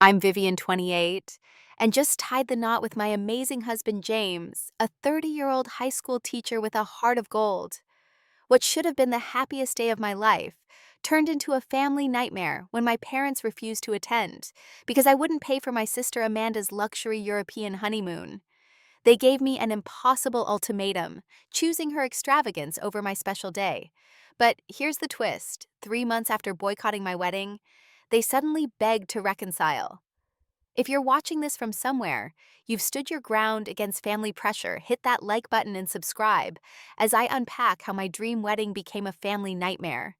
I'm Vivian, 28, and just tied the knot with my amazing husband James, a 30-year-old high school teacher with a heart of gold. What should have been the happiest day of my life turned into a family nightmare when my parents refused to attend because I wouldn't pay for my sister Amanda's luxury European honeymoon. They gave me an impossible ultimatum, choosing her extravagance over my special day. But here's the twist: 3 months after boycotting my wedding, they suddenly begged to reconcile. If you're watching this from somewhere, you've stood your ground against family pressure, hit that like button and subscribe as I unpack how my dream wedding became a family nightmare.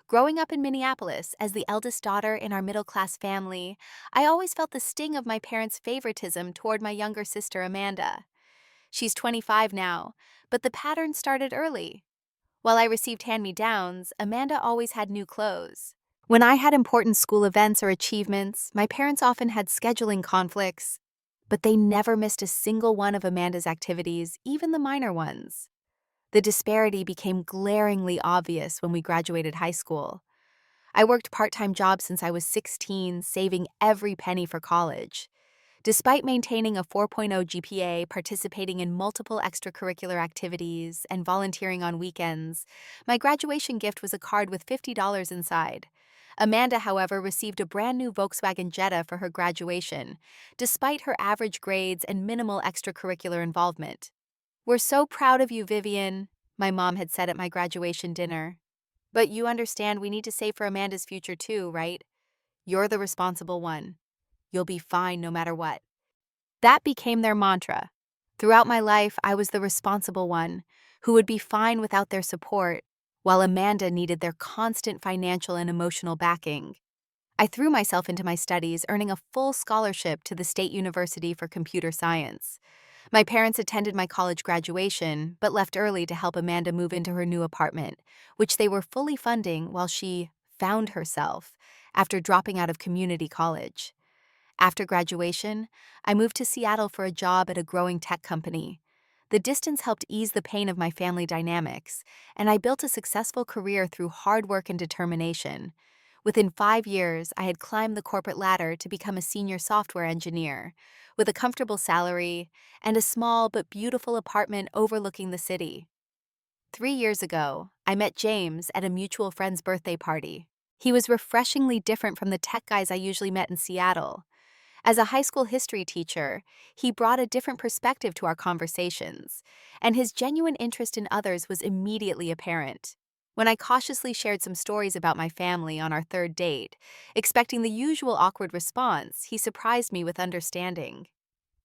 Growing up in Minneapolis as the eldest daughter in our middle-class family, I always felt the sting of my parents' favoritism toward my younger sister Amanda. She's 25 now, but the pattern started early. While I received hand-me-downs, Amanda always had new clothes. When I had important school events or achievements, my parents often had scheduling conflicts, but they never missed a single one of Amanda's activities, even the minor ones. The disparity became glaringly obvious when we graduated high school. I worked part-time jobs since I was 16, saving every penny for college. Despite maintaining a 4.0 GPA, participating in multiple extracurricular activities, and volunteering on weekends, my graduation gift was a card with $50 inside. Amanda, however, received a brand new Volkswagen Jetta for her graduation, despite her average grades and minimal extracurricular involvement. "We're so proud of you, Vivian," my mom had said at my graduation dinner. "But you understand we need to save for Amanda's future too, right? You're the responsible one. You'll be fine no matter what." That became their mantra. Throughout my life, I was the responsible one, who would be fine without their support, while Amanda needed their constant financial and emotional backing. I threw myself into my studies, earning a full scholarship to the State University for Computer Science. My parents attended my college graduation, but left early to help Amanda move into her new apartment, which they were fully funding while she found herself after dropping out of community college. After graduation, I moved to Seattle for a job at a growing tech company. The distance helped ease the pain of my family dynamics, and I built a successful career through hard work and determination. Within 5 years, I had climbed the corporate ladder to become a senior software engineer, with a comfortable salary and a small but beautiful apartment overlooking the city. 3 years ago, I met James at a mutual friend's birthday party. He was refreshingly different from the tech guys I usually met in Seattle. As a high school history teacher, he brought a different perspective to our conversations, and his genuine interest in others was immediately apparent. When I cautiously shared some stories about my family on our third date, expecting the usual awkward response, he surprised me with understanding.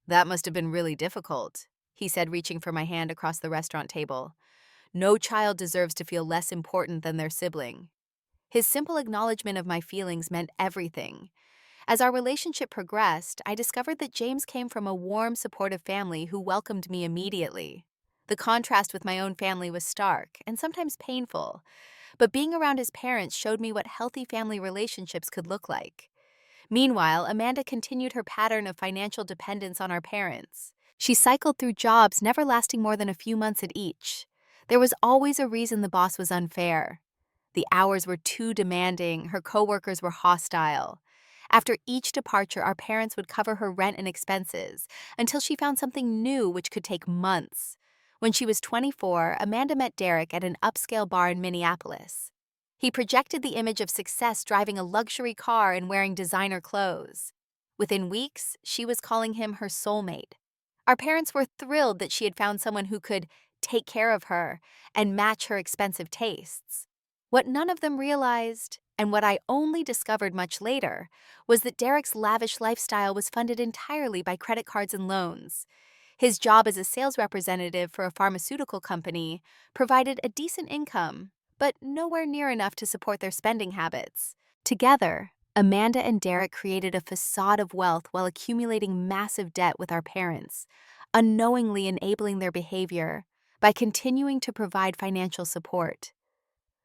"That must have been really difficult," he said, reaching for my hand across the restaurant table. "No child deserves to feel less important than their sibling." His simple acknowledgement of my feelings meant everything. As our relationship progressed, I discovered that James came from a warm, supportive family who welcomed me immediately. The contrast with my own family was stark and sometimes painful, but being around his parents showed me what healthy family relationships could look like. Meanwhile, Amanda continued her pattern of financial dependence on our parents. She cycled through jobs never lasting more than a few months at each. There was always a reason the boss was unfair. The hours were too demanding, her coworkers were hostile. After each departure, our parents would cover her rent and expenses until she found something new, which could take months. When she was 24, Amanda met Derek at an upscale bar in Minneapolis. He projected the image of success driving a luxury car and wearing designer clothes. Within weeks, she was calling him her soulmate. Our parents were thrilled that she had found someone who could take care of her and match her expensive tastes. What none of them realized, and what I only discovered much later, was that Derek's lavish lifestyle was funded entirely by credit cards and loans. His job as a sales representative for a pharmaceutical company provided a decent income, but nowhere near enough to support their spending habits. Together, Amanda and Derek created a facade of wealth while accumulating massive debt with our parents, unknowingly enabling their behavior by continuing to provide financial support.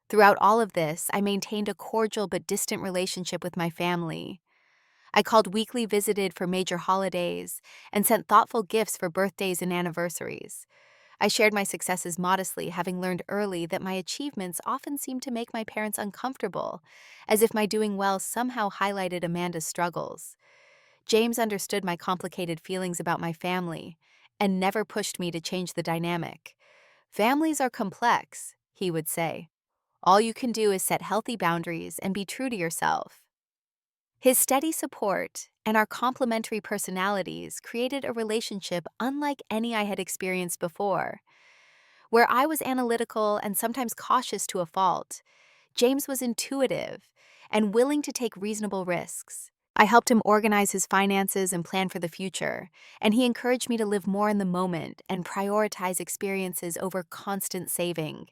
Throughout all of this, I maintained a cordial but distant relationship with my family. I called weekly, visited for major holidays, and sent thoughtful gifts for birthdays and anniversaries. I shared my successes modestly, having learned early that my achievements often seemed to make my parents uncomfortable, as if my doing well somehow highlighted Amanda's struggles. James understood my complicated feelings about my family and never pushed me to change the dynamic. Families are complex, he would say. All you can do is set healthy boundaries and be true to yourself. His steady support and our complementary personalities created a relationship unlike any I had experienced before. Where I was analytical and sometimes cautious to a fault, James was intuitive and willing to take reasonable risks. I helped him organize his finances and plan for the future, and he encouraged me to live more in the moment and prioritize experiences over constant saving.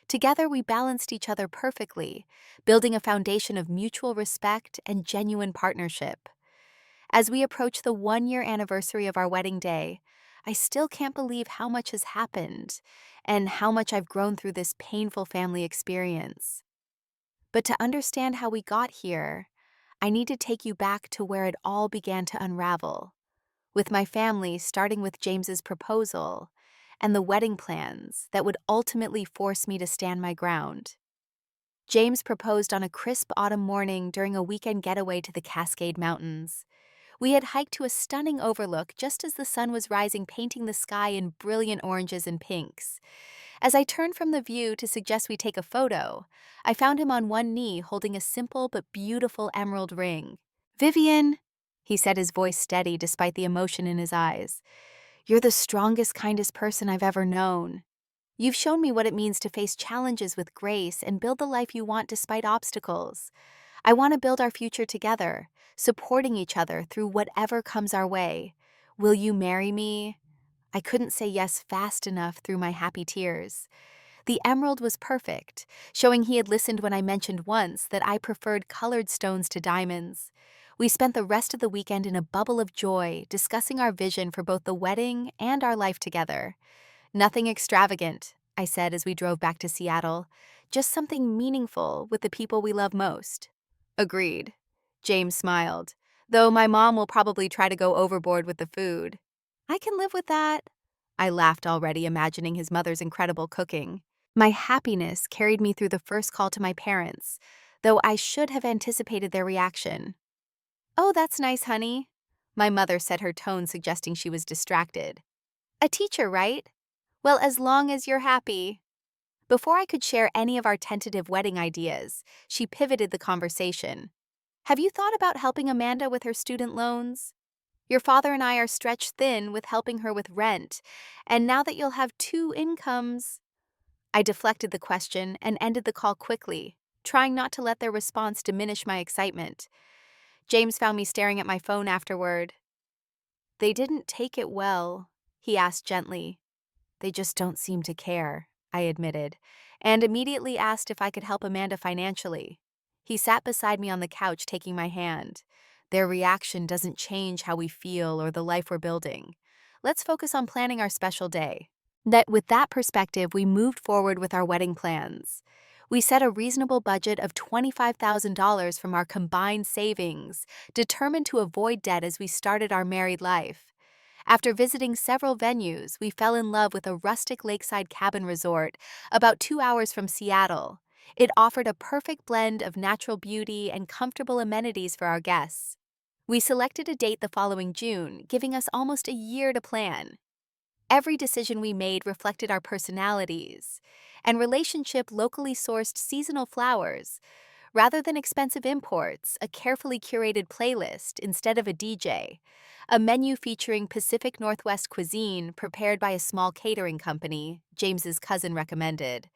Together, we balanced each other perfectly, building a foundation of mutual respect and genuine partnership. As we approach the 1-year anniversary of our wedding day, I still can't believe how much has happened and how much I've grown through this painful family experience. But to understand how we got here, I need to take you back to where it all began to unravel, with my family starting with James's proposal and the wedding plans that would ultimately force me to stand my ground. James proposed on a crisp autumn morning during a weekend getaway to the Cascade Mountains. We had hiked to a stunning overlook just as the sun was rising, painting the sky in brilliant oranges and pinks. As I turned from the view to suggest we take a photo, I found him on one knee holding a simple but beautiful emerald ring. "Vivian," he said, his voice steady despite the emotion in his eyes, "you're the strongest, kindest person I've ever known. You've shown me what it means to face challenges with grace and build the life you want despite obstacles. I want to build our future together, supporting each other through whatever comes our way. Will you marry me?" I couldn't say yes fast enough through my happy tears. The emerald was perfect, showing he had listened when I mentioned once that I preferred colored stones to diamonds. We spent the rest of the weekend in a bubble of joy, discussing our vision for both the wedding and our life together. "Nothing extravagant," I said as we drove back to Seattle. "Just something meaningful with the people we love most." "Agreed." James smiled, "though my mom will probably try to go overboard with the food." "I can live with that." I laughed already, imagining his mother's incredible cooking. My happiness carried me through the first call to my parents, though I should have anticipated their reaction. "Oh, that's nice, honey." My mother set her tone, suggesting she was distracted. "A teacher, right? Well, as long as you're happy." Before I could share any of our tentative wedding ideas, she pivoted the conversation. "Have you thought about helping Amanda with her student loans? Your father and I are stretched thin with helping her with rent, and now that you'll have two incomes—" I deflected the question and ended the call quickly, trying not to let their response diminish my excitement. James found me staring at my phone afterward. "They didn't take it well," he asked gently. "They just don't seem to care," I admitted, and immediately asked if I could help Amanda financially. He sat beside me on the couch, taking my hand. "Their reaction doesn't change how we feel or the life we're building. Let's focus on planning our special day." With that perspective, we moved forward with our wedding plans. We set a reasonable budget of $25,000 from our combined savings, determined to avoid debt as we started our married life. After visiting several venues, we fell in love with a rustic lakeside cabin resort about 2 hours from Seattle. It offered a perfect blend of natural beauty and comfortable amenities for our guests. We selected a date the following June, giving us almost a year to plan. Every decision we made reflected our personalities and relationship. Locally sourced seasonal flowers, rather than expensive imports, a carefully curated playlist instead of a DJ, a menu featuring Pacific Northwest cuisine prepared by a small catering company James's cousin recommended.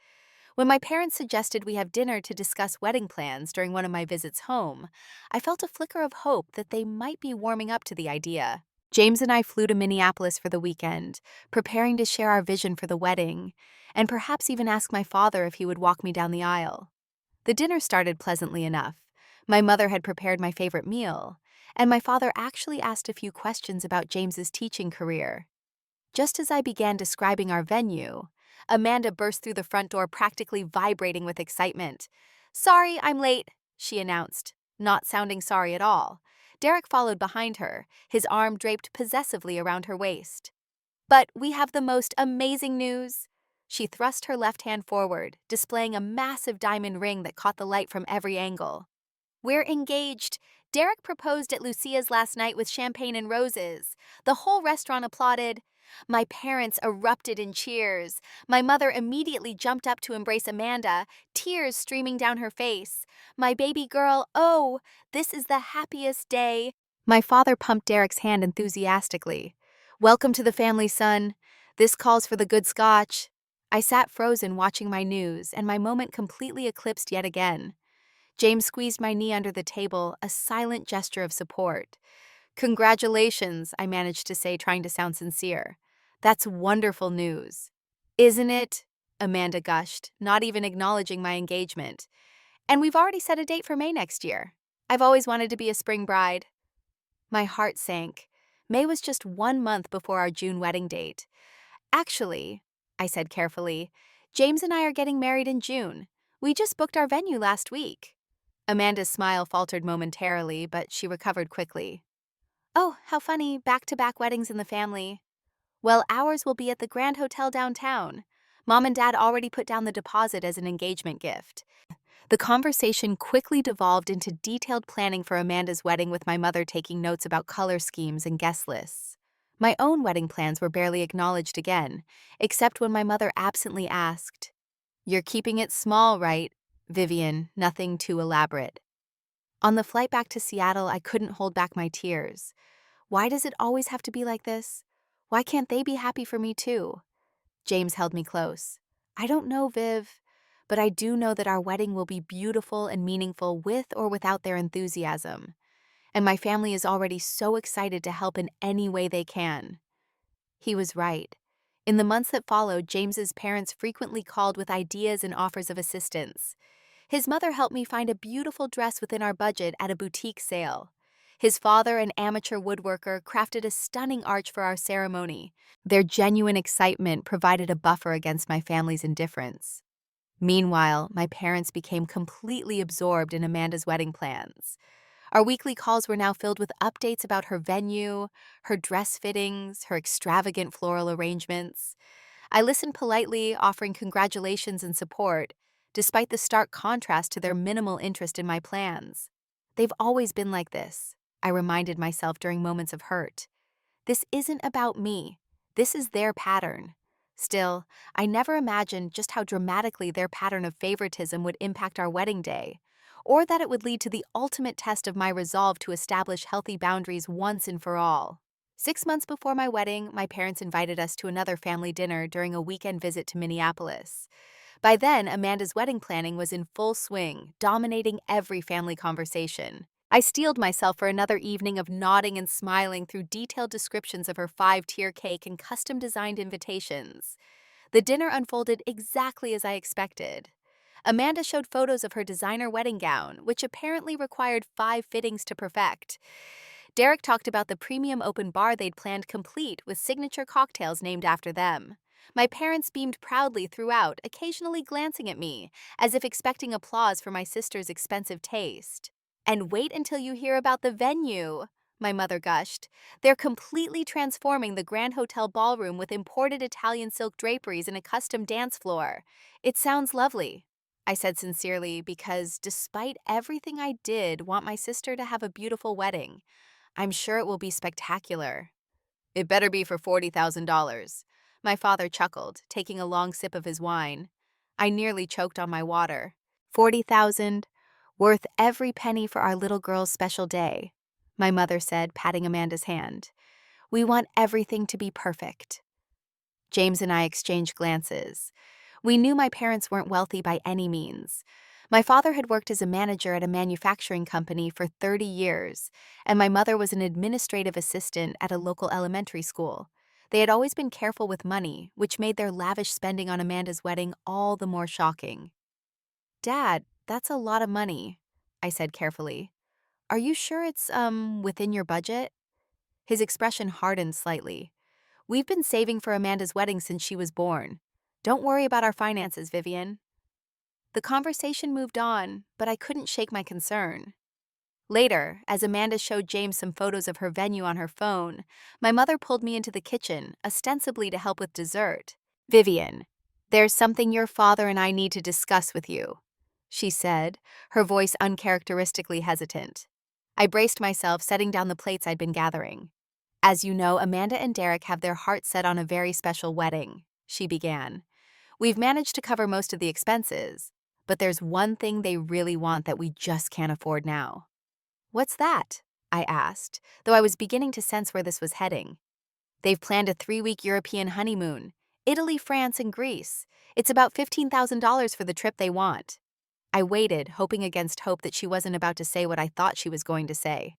When my parents suggested we have dinner to discuss wedding plans during one of my visits home, I felt a flicker of hope that they might be warming up to the idea. James and I flew to Minneapolis for the weekend, preparing to share our vision for the wedding, and perhaps even ask my father if he would walk me down the aisle. The dinner started pleasantly enough. My mother had prepared my favorite meal, and my father actually asked a few questions about James's teaching career. Just as I began describing our venue, Amanda burst through the front door, practically vibrating with excitement. "Sorry, I'm late," she announced, not sounding sorry at all. Derek followed behind her, his arm draped possessively around her waist. "But we have the most amazing news." She thrust her left hand forward, displaying a massive diamond ring that caught the light from every angle. "We're engaged. Derek proposed at Lucia's last night with champagne and roses. The whole restaurant applauded. My parents erupted in cheers. My mother immediately jumped up to embrace Amanda, tears streaming down her face. My baby girl, oh, this is the happiest day. My father pumped Derek's hand enthusiastically. Welcome to the family, son. This calls for the good scotch. I sat frozen watching my news, and my moment completely eclipsed yet again. James squeezed my knee under the table, a silent gesture of support. Congratulations, I managed to say, trying to sound sincere. That's wonderful news. Isn't it? Amanda gushed, not even acknowledging my engagement. And we've already set a date for May next year. I've always wanted to be a spring bride. My heart sank. May was just 1 month before our June wedding date. Actually, I said carefully, James and I are getting married in June. We just booked our venue last week. Amanda's smile faltered momentarily, but she recovered quickly. Oh, how funny, back-to-back weddings in the family. Well, ours will be at the Grand Hotel downtown. Mom and Dad already put down the deposit as an engagement gift. The conversation quickly devolved into detailed planning for Amanda's wedding, with my mother taking notes about color schemes and guest lists. My own wedding plans were barely acknowledged again, except when my mother absently asked, "You're keeping it small, right, Vivian, nothing too elaborate." On the flight back to Seattle, I couldn't hold back my tears. Why does it always have to be like this? Why can't they be happy for me too? James held me close. I don't know, Viv, but I do know that our wedding will be beautiful and meaningful with or without their enthusiasm. And my family is already so excited to help in any way they can. He was right. In the months that followed, James's parents frequently called with ideas and offers of assistance. His mother helped me find a beautiful dress within our budget at a boutique sale. His father, an amateur woodworker, crafted a stunning arch for our ceremony. Their genuine excitement provided a buffer against my family's indifference. Meanwhile, my parents became completely absorbed in Amanda's wedding plans. Our weekly calls were now filled with updates about her venue, her dress fittings, her extravagant floral arrangements. I listened politely, offering congratulations and support, despite the stark contrast to their minimal interest in my plans. They've always been like this, I reminded myself during moments of hurt. This isn't about me. This is their pattern. Still, I never imagined just how dramatically their pattern of favoritism would impact our wedding day, or that it would lead to the ultimate test of my resolve to establish healthy boundaries once and for all. 6 months before my wedding, my parents invited us to another family dinner during a weekend visit to Minneapolis. By then, Amanda's wedding planning was in full swing, dominating every family conversation. I steeled myself for another evening of nodding and smiling through detailed descriptions of her 5-tier cake and custom-designed invitations. The dinner unfolded exactly as I expected. Amanda showed photos of her designer wedding gown, which apparently required 5 fittings to perfect. Derek talked about the premium open bar they'd planned, complete with signature cocktails named after them. My parents beamed proudly throughout, occasionally glancing at me, as if expecting applause for my sister's expensive taste. And wait until you hear about the venue, my mother gushed. They're completely transforming the Grand Hotel ballroom with imported Italian silk draperies and a custom dance floor. It sounds lovely, I said sincerely, because despite everything I did want my sister to have a beautiful wedding, I'm sure it will be spectacular. It better be for $40,000. My father chuckled, taking a long sip of his wine. I nearly choked on my water. 40,000, worth every penny for our little girl's special day, my mother said, patting Amanda's hand. We want everything to be perfect. James and I exchanged glances. We knew my parents weren't wealthy by any means. My father had worked as a manager at a manufacturing company for 30 years, and my mother was an administrative assistant at a local elementary school. They had always been careful with money, which made their lavish spending on Amanda's wedding all the more shocking. Dad, that's a lot of money, I said carefully. Are you sure it's, within your budget? His expression hardened slightly. We've been saving for Amanda's wedding since she was born. Don't worry about our finances, Vivian. The conversation moved on, but I couldn't shake my concern. Later, as Amanda showed James some photos of her venue on her phone, my mother pulled me into the kitchen, ostensibly to help with dessert. Vivian, there's something your father and I need to discuss with you, she said, her voice uncharacteristically hesitant. I braced myself, setting down the plates I'd been gathering. As you know, Amanda and Derek have their hearts set on a very special wedding, she began. We've managed to cover most of the expenses, but there's one thing they really want that we just can't afford now. What's that? I asked, though I was beginning to sense where this was heading. They've planned a 3-week European honeymoon. Italy, France, and Greece. It's about $15,000 for the trip they want. I waited, hoping against hope that she wasn't about to say what I thought she was going to say.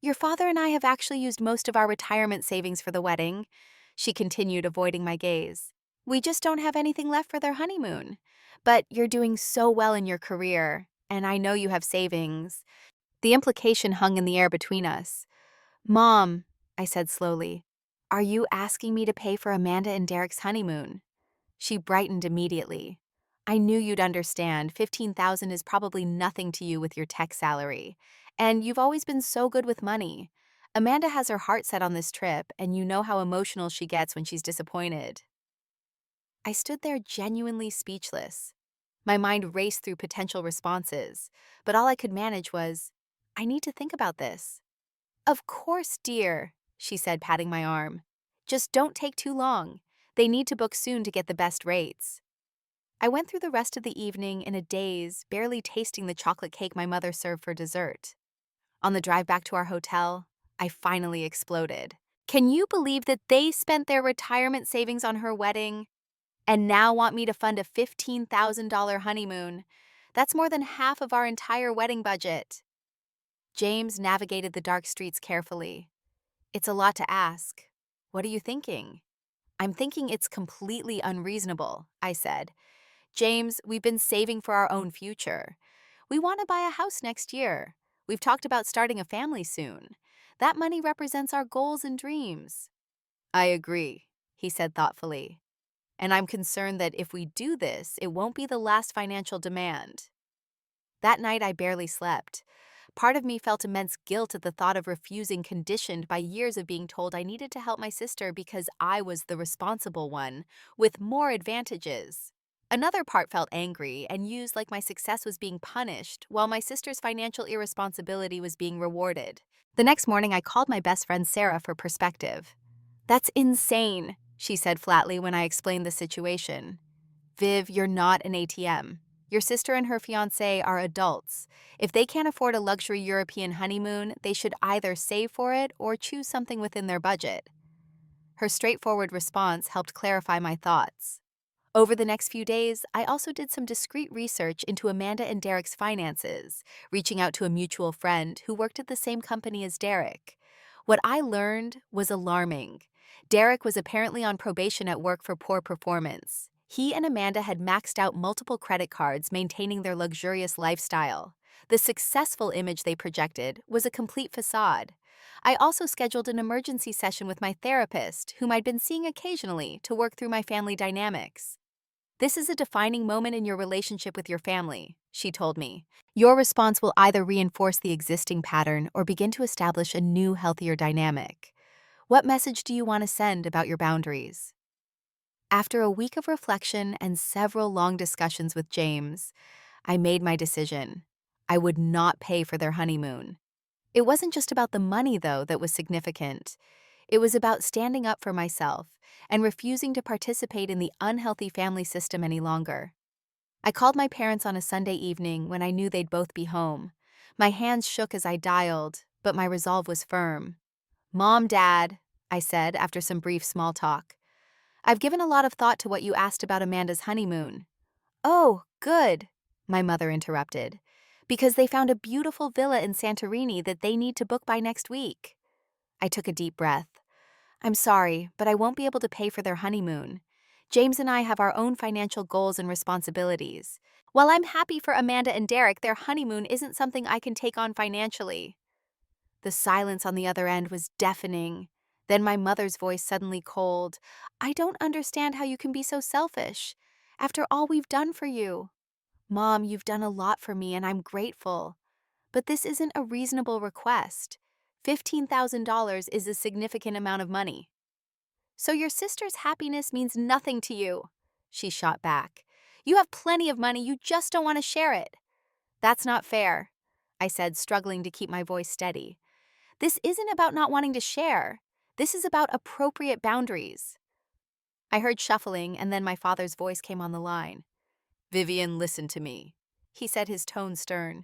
Your father and I have actually used most of our retirement savings for the wedding, she continued, avoiding my gaze. We just don't have anything left for their honeymoon. But you're doing so well in your career, and I know you have savings. The implication hung in the air between us. Mom, I said slowly, are you asking me to pay for Amanda and Derek's honeymoon? She brightened immediately. I knew you'd understand. 15,000 is probably nothing to you with your tech salary. And you've always been so good with money. Amanda has her heart set on this trip, and you know how emotional she gets when she's disappointed. I stood there genuinely speechless. My mind raced through potential responses, but all I could manage was, I need to think about this. Of course, dear, she said, patting my arm. Just don't take too long. They need to book soon to get the best rates. I went through the rest of the evening in a daze, barely tasting the chocolate cake my mother served for dessert. On the drive back to our hotel, I finally exploded. Can you believe that they spent their retirement savings on her wedding and now want me to fund a $15,000 honeymoon? That's more than half of our entire wedding budget. James navigated the dark streets carefully. It's a lot to ask. What are you thinking? I'm thinking it's completely unreasonable, I said. James, we've been saving for our own future. We want to buy a house next year. We've talked about starting a family soon. That money represents our goals and dreams. I agree, he said thoughtfully. And I'm concerned that if we do this, it won't be the last financial demand. That night, I barely slept. Part of me felt immense guilt at the thought of refusing, conditioned by years of being told I needed to help my sister because I was the responsible one, with more advantages. Another part felt angry and used like my success was being punished, while my sister's financial irresponsibility was being rewarded. The next morning, I called my best friend Sarah for perspective. That's insane, she said flatly when I explained the situation. Viv, you're not an ATM. Your sister and her fiancé are adults. If they can't afford a luxury European honeymoon, they should either save for it or choose something within their budget. Her straightforward response helped clarify my thoughts. Over the next few days, I also did some discreet research into Amanda and Derek's finances, reaching out to a mutual friend who worked at the same company as Derek. What I learned was alarming. Derek was apparently on probation at work for poor performance. He and Amanda had maxed out multiple credit cards, maintaining their luxurious lifestyle. The successful image they projected was a complete facade. I also scheduled an emergency session with my therapist, whom I'd been seeing occasionally, to work through my family dynamics. This is a defining moment in your relationship with your family, she told me. Your response will either reinforce the existing pattern or begin to establish a new, healthier dynamic. What message do you want to send about your boundaries? After a week of reflection and several long discussions with James, I made my decision. I would not pay for their honeymoon. It wasn't just about the money, though, that was significant. It was about standing up for myself and refusing to participate in the unhealthy family system any longer. I called my parents on a Sunday evening when I knew they'd both be home. My hands shook as I dialed, but my resolve was firm. Mom, Dad, I said after some brief small talk. I've given a lot of thought to what you asked about Amanda's honeymoon. Oh, good, my mother interrupted, because they found a beautiful villa in Santorini that they need to book by next week. I took a deep breath. I'm sorry, but I won't be able to pay for their honeymoon. James and I have our own financial goals and responsibilities. While I'm happy for Amanda and Derek, their honeymoon isn't something I can take on financially. The silence on the other end was deafening. Then my mother's voice suddenly cold. I don't understand how you can be so selfish. After all we've done for you. Mom, you've done a lot for me and I'm grateful. But this isn't a reasonable request. $15,000 is a significant amount of money. So your sister's happiness means nothing to you, she shot back. You have plenty of money, you just don't want to share it. That's not fair. I said, struggling to keep my voice steady. This isn't about not wanting to share. This is about appropriate boundaries. I heard shuffling, and then my father's voice came on the line. Vivian, listen to me. He said, his tone stern.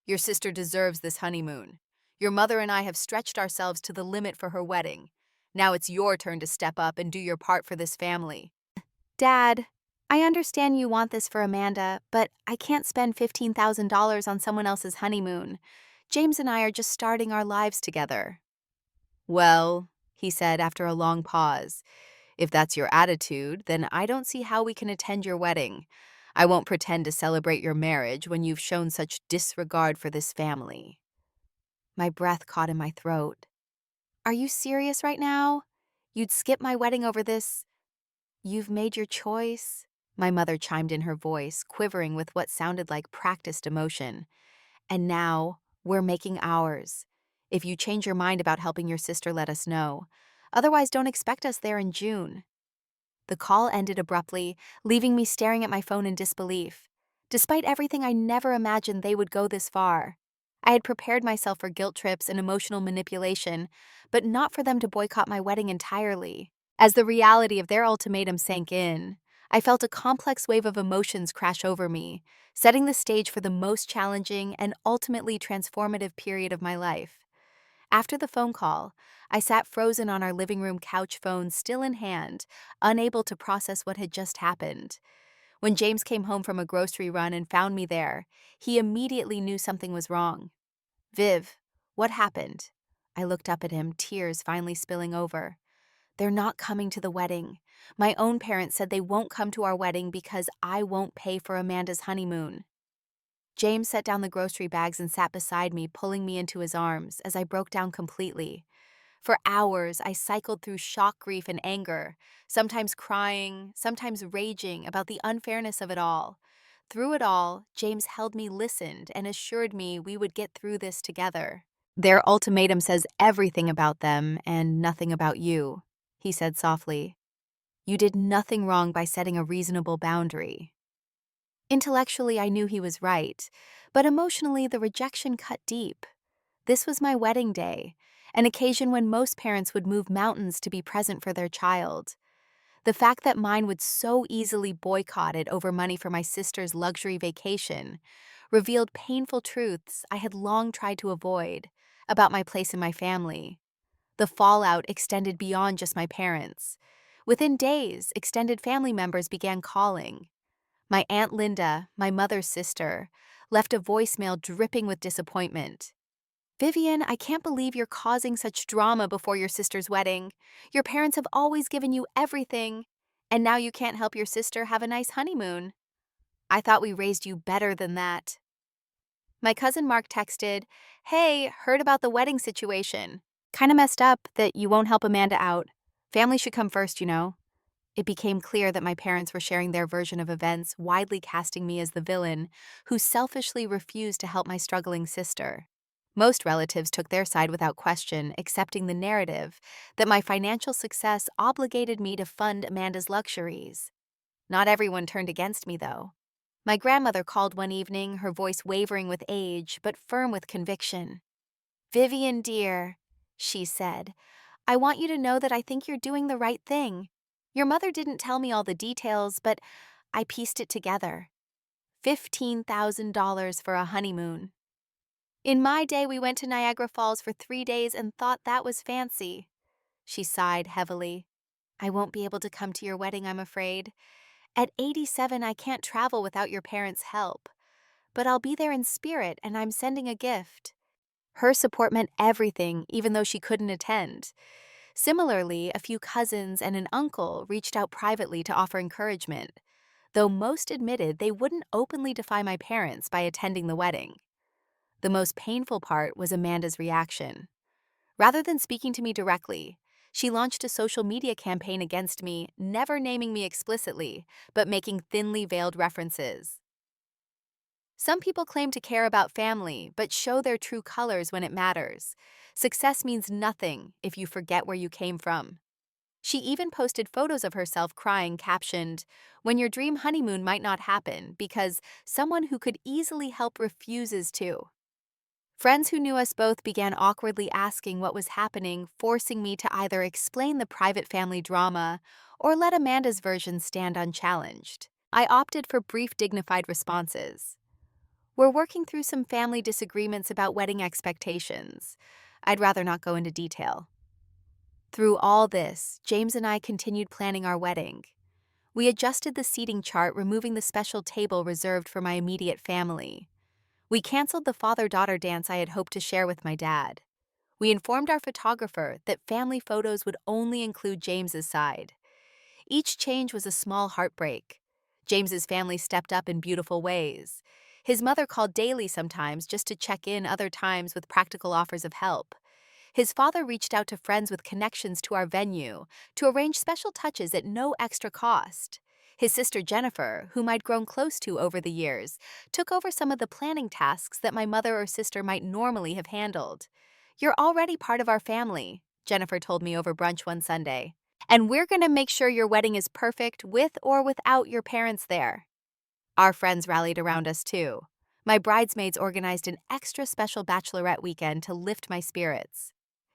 Your sister deserves this honeymoon. Your mother and I have stretched ourselves to the limit for her wedding. Now it's your turn to step up and do your part for this family. Dad, I understand you want this for Amanda, but I can't spend $15,000 on someone else's honeymoon. James and I are just starting our lives together. Well, he said after a long pause, if that's your attitude, then I don't see how we can attend your wedding. I won't pretend to celebrate your marriage when you've shown such disregard for this family. My breath caught in my throat. Are you serious right now? You'd skip my wedding over this? You've made your choice? My mother chimed in, her voice quivering with what sounded like practiced emotion. And now, we're making ours. If you change your mind about helping your sister, let us know. Otherwise, don't expect us there in June. The call ended abruptly, leaving me staring at my phone in disbelief. Despite everything, I never imagined they would go this far. I had prepared myself for guilt trips and emotional manipulation, but not for them to boycott my wedding entirely. As the reality of their ultimatum sank in, I felt a complex wave of emotions crash over me, setting the stage for the most challenging and ultimately transformative period of my life. After the phone call, I sat frozen on our living room couch, phone still in hand, unable to process what had just happened. When James came home from a grocery run and found me there, he immediately knew something was wrong. Viv, what happened? I looked up at him, tears finally spilling over. They're not coming to the wedding. My own parents said they won't come to our wedding because I won't pay for Amanda's honeymoon. James set down the grocery bags and sat beside me, pulling me into his arms as I broke down completely. For hours, I cycled through shock, grief, and anger, sometimes crying, sometimes raging about the unfairness of it all. Through it all, James held me, listened, and assured me we would get through this together. Their ultimatum says everything about them and nothing about you, he said softly. You did nothing wrong by setting a reasonable boundary. Intellectually, I knew he was right, but emotionally, the rejection cut deep. This was my wedding day, an occasion when most parents would move mountains to be present for their child. The fact that mine would so easily boycott it over money for my sister's luxury vacation revealed painful truths I had long tried to avoid about my place in my family. The fallout extended beyond just my parents. Within days, extended family members began calling. My Aunt Linda, my mother's sister, left a voicemail dripping with disappointment. Vivian, I can't believe you're causing such drama before your sister's wedding. Your parents have always given you everything, and now you can't help your sister have a nice honeymoon. I thought we raised you better than that. My cousin Mark texted, Hey, heard about the wedding situation. Kinda messed up that you won't help Amanda out. Family should come first, you know. It became clear that my parents were sharing their version of events, widely casting me as the villain who selfishly refused to help my struggling sister. Most relatives took their side without question, accepting the narrative that my financial success obligated me to fund Amanda's luxuries. Not everyone turned against me, though. My grandmother called one evening, her voice wavering with age but firm with conviction. Vivian, dear, she said, I want you to know that I think you're doing the right thing. Your mother didn't tell me all the details, but I pieced it together. $15,000 for a honeymoon. In my day, we went to Niagara Falls for 3 days and thought that was fancy. She sighed heavily. I won't be able to come to your wedding, I'm afraid. At 87, I can't travel without your parents' help. But I'll be there in spirit, and I'm sending a gift. Her support meant everything, even though she couldn't attend. Similarly, a few cousins and an uncle reached out privately to offer encouragement, though most admitted they wouldn't openly defy my parents by attending the wedding. The most painful part was Amanda's reaction. Rather than speaking to me directly, she launched a social media campaign against me, never naming me explicitly, but making thinly veiled references. Some people claim to care about family, but show their true colors when it matters. Success means nothing if you forget where you came from. She even posted photos of herself crying, captioned, When your dream honeymoon might not happen because someone who could easily help refuses to. Friends who knew us both began awkwardly asking what was happening, forcing me to either explain the private family drama or let Amanda's version stand unchallenged. I opted for brief, dignified responses. We're working through some family disagreements about wedding expectations. I'd rather not go into detail. Through all this, James and I continued planning our wedding. We adjusted the seating chart, removing the special table reserved for my immediate family. We canceled the father-daughter dance I had hoped to share with my dad. We informed our photographer that family photos would only include James's side. Each change was a small heartbreak. James's family stepped up in beautiful ways. His mother called daily sometimes just to check in, other times with practical offers of help. His father reached out to friends with connections to our venue to arrange special touches at no extra cost. His sister Jennifer, whom I'd grown close to over the years, took over some of the planning tasks that my mother or sister might normally have handled. "You're already part of our family," Jennifer told me over brunch one Sunday. "And we're going to make sure your wedding is perfect with or without your parents there." Our friends rallied around us too. My bridesmaids organized an extra special bachelorette weekend to lift my spirits.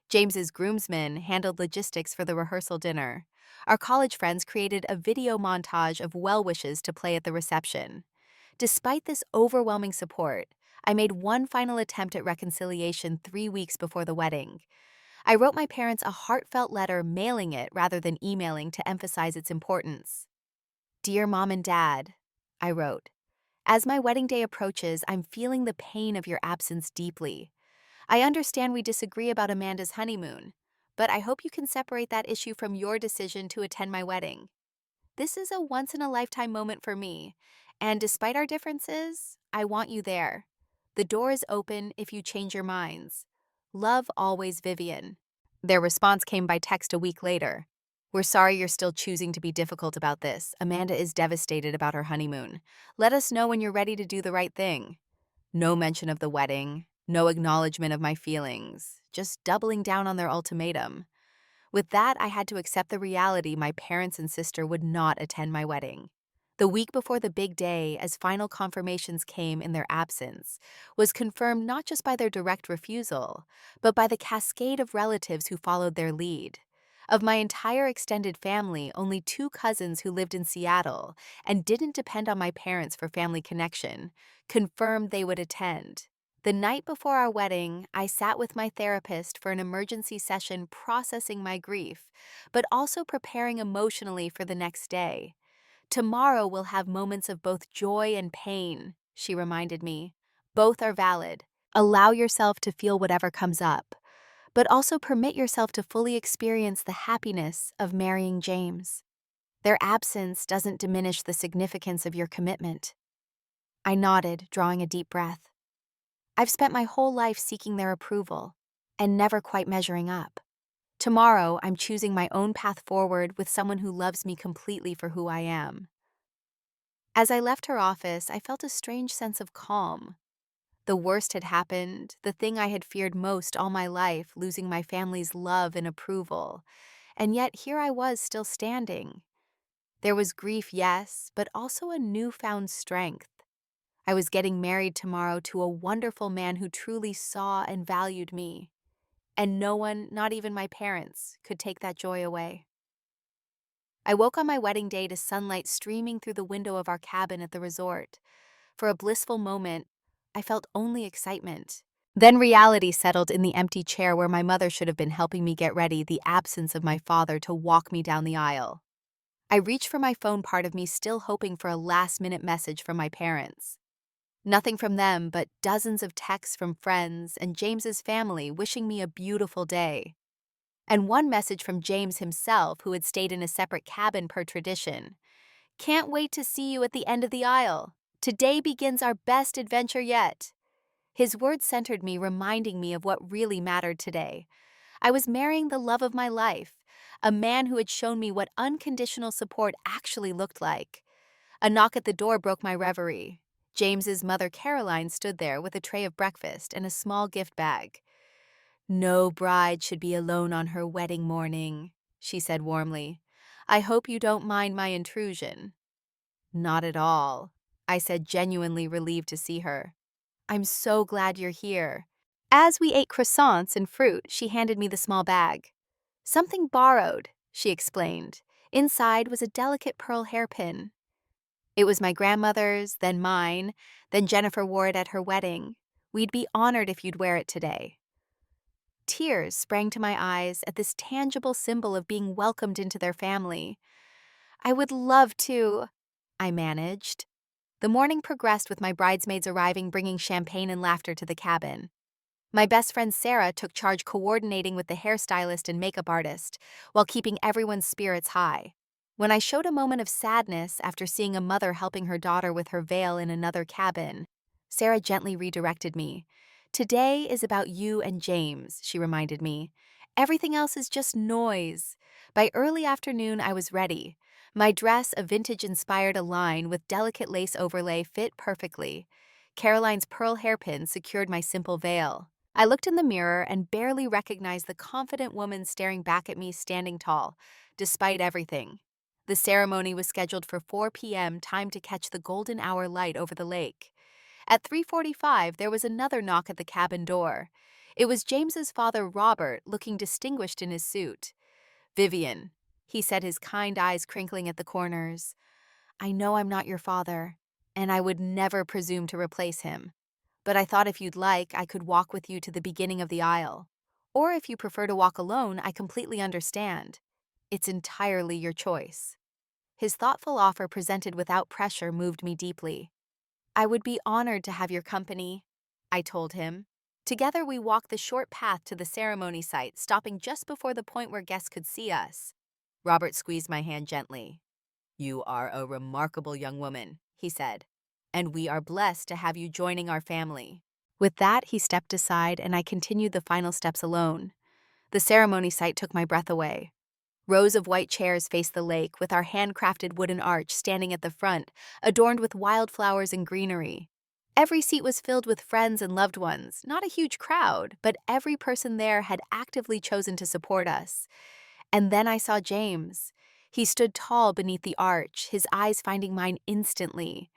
James's groomsmen handled logistics for the rehearsal dinner. Our college friends created a video montage of well wishes to play at the reception. Despite this overwhelming support, I made one final attempt at reconciliation 3 weeks before the wedding. I wrote my parents a heartfelt letter, mailing it rather than emailing to emphasize its importance. "Dear Mom and Dad," I wrote, "as my wedding day approaches, I'm feeling the pain of your absence deeply. I understand we disagree about Amanda's honeymoon, but I hope you can separate that issue from your decision to attend my wedding. This is a once-in-a-lifetime moment for me, and despite our differences, I want you there. The door is open if you change your minds. Love always, Vivian." Their response came by text a week later. "We're sorry you're still choosing to be difficult about this. Amanda is devastated about her honeymoon. Let us know when you're ready to do the right thing." No mention of the wedding, no acknowledgement of my feelings, just doubling down on their ultimatum. With that, I had to accept the reality my parents and sister would not attend my wedding. The week before the big day, as final confirmations came in their absence, was confirmed not just by their direct refusal, but by the cascade of relatives who followed their lead. Of my entire extended family, only 2 cousins who lived in Seattle and didn't depend on my parents for family connection confirmed they would attend. The night before our wedding, I sat with my therapist for an emergency session processing my grief, but also preparing emotionally for the next day. "Tomorrow will have moments of both joy and pain," she reminded me. "Both are valid. Allow yourself to feel whatever comes up, but also permit yourself to fully experience the happiness of marrying James. Their absence doesn't diminish the significance of your commitment." I nodded, drawing a deep breath. I've spent my whole life seeking their approval and never quite measuring up. Tomorrow, I'm choosing my own path forward with someone who loves me completely for who I am. As I left her office, I felt a strange sense of calm. The worst had happened, the thing I had feared most all my life, losing my family's love and approval. And yet here I was still standing. There was grief, yes, but also a newfound strength. I was getting married tomorrow to a wonderful man who truly saw and valued me. And no one, not even my parents, could take that joy away. I woke on my wedding day to sunlight streaming through the window of our cabin at the resort. For a blissful moment, I felt only excitement. Then reality settled in the empty chair where my mother should have been helping me get ready, the absence of my father to walk me down the aisle. I reached for my phone, part of me still hoping for a last-minute message from my parents. Nothing from them, but dozens of texts from friends and James's family wishing me a beautiful day. And one message from James himself, who had stayed in a separate cabin per tradition. "Can't wait to see you at the end of the aisle. Today begins our best adventure yet." His words centered me, reminding me of what really mattered today. I was marrying the love of my life, a man who had shown me what unconditional support actually looked like. A knock at the door broke my reverie. James's mother, Caroline, stood there with a tray of breakfast and a small gift bag. "No bride should be alone on her wedding morning," she said warmly. "I hope you don't mind my intrusion." "Not at all," I said, genuinely relieved to see her. "I'm so glad you're here." As we ate croissants and fruit, she handed me the small bag. "Something borrowed," she explained. Inside was a delicate pearl hairpin. It was my grandmother's, then mine, then Jennifer wore it at her wedding. "We'd be honored if you'd wear it today." Tears sprang to my eyes at this tangible symbol of being welcomed into their family. "I would love to," I managed. The morning progressed with my bridesmaids arriving, bringing champagne and laughter to the cabin. My best friend Sarah took charge coordinating with the hairstylist and makeup artist, while keeping everyone's spirits high. When I showed a moment of sadness after seeing a mother helping her daughter with her veil in another cabin, Sarah gently redirected me. "Today is about you and James," she reminded me. "Everything else is just noise." By early afternoon, I was ready. My dress, a vintage-inspired Align with delicate lace overlay, fit perfectly. Caroline's pearl hairpin secured my simple veil. I looked in the mirror and barely recognized the confident woman staring back at me, standing tall, despite everything. The ceremony was scheduled for 4 p.m., time to catch the golden hour light over the lake. At 3:45, there was another knock at the cabin door. It was James's father, Robert, looking distinguished in his suit. "Vivian," he said, his kind eyes crinkling at the corners. "I know I'm not your father, and I would never presume to replace him. But I thought if you'd like, I could walk with you to the beginning of the aisle. Or if you prefer to walk alone, I completely understand. It's entirely your choice." His thoughtful offer, presented without pressure, moved me deeply. "I would be honored to have your company," I told him. Together we walked the short path to the ceremony site, stopping just before the point where guests could see us. Robert squeezed my hand gently. "You are a remarkable young woman," he said, "and we are blessed to have you joining our family." With that, he stepped aside and I continued the final steps alone. The ceremony site took my breath away. Rows of white chairs faced the lake, with our handcrafted wooden arch standing at the front, adorned with wildflowers and greenery. Every seat was filled with friends and loved ones, not a huge crowd, but every person there had actively chosen to support us. And then I saw James. He stood tall beneath the arch, his eyes finding mine instantly.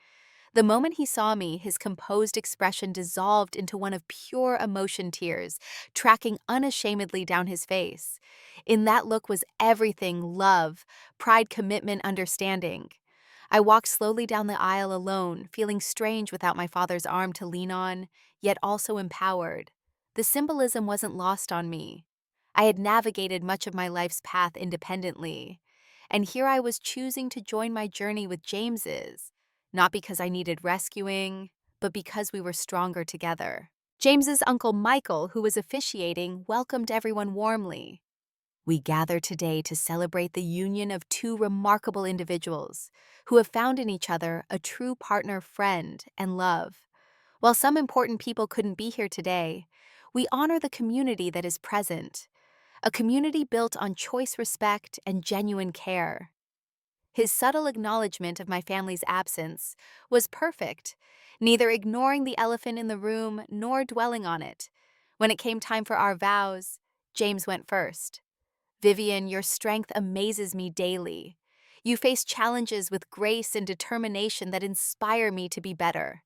The moment he saw me, his composed expression dissolved into one of pure emotion, tears tracking unashamedly down his face. In that look was everything: love, pride, commitment, understanding. I walked slowly down the aisle alone, feeling strange without my father's arm to lean on, yet also empowered. The symbolism wasn't lost on me. I had navigated much of my life's path independently, and here I was choosing to join my journey with James's. Not because I needed rescuing, but because we were stronger together. James's uncle Michael, who was officiating, welcomed everyone warmly. "We gather today to celebrate the union of two remarkable individuals who have found in each other a true partner, friend, and love. While some important people couldn't be here today, we honor the community that is present, a community built on choice, respect, and genuine care." His subtle acknowledgement of my family's absence was perfect, neither ignoring the elephant in the room nor dwelling on it. When it came time for our vows, James went first. "Vivian, your strength amazes me daily. You face challenges with grace and determination that inspire me to be better.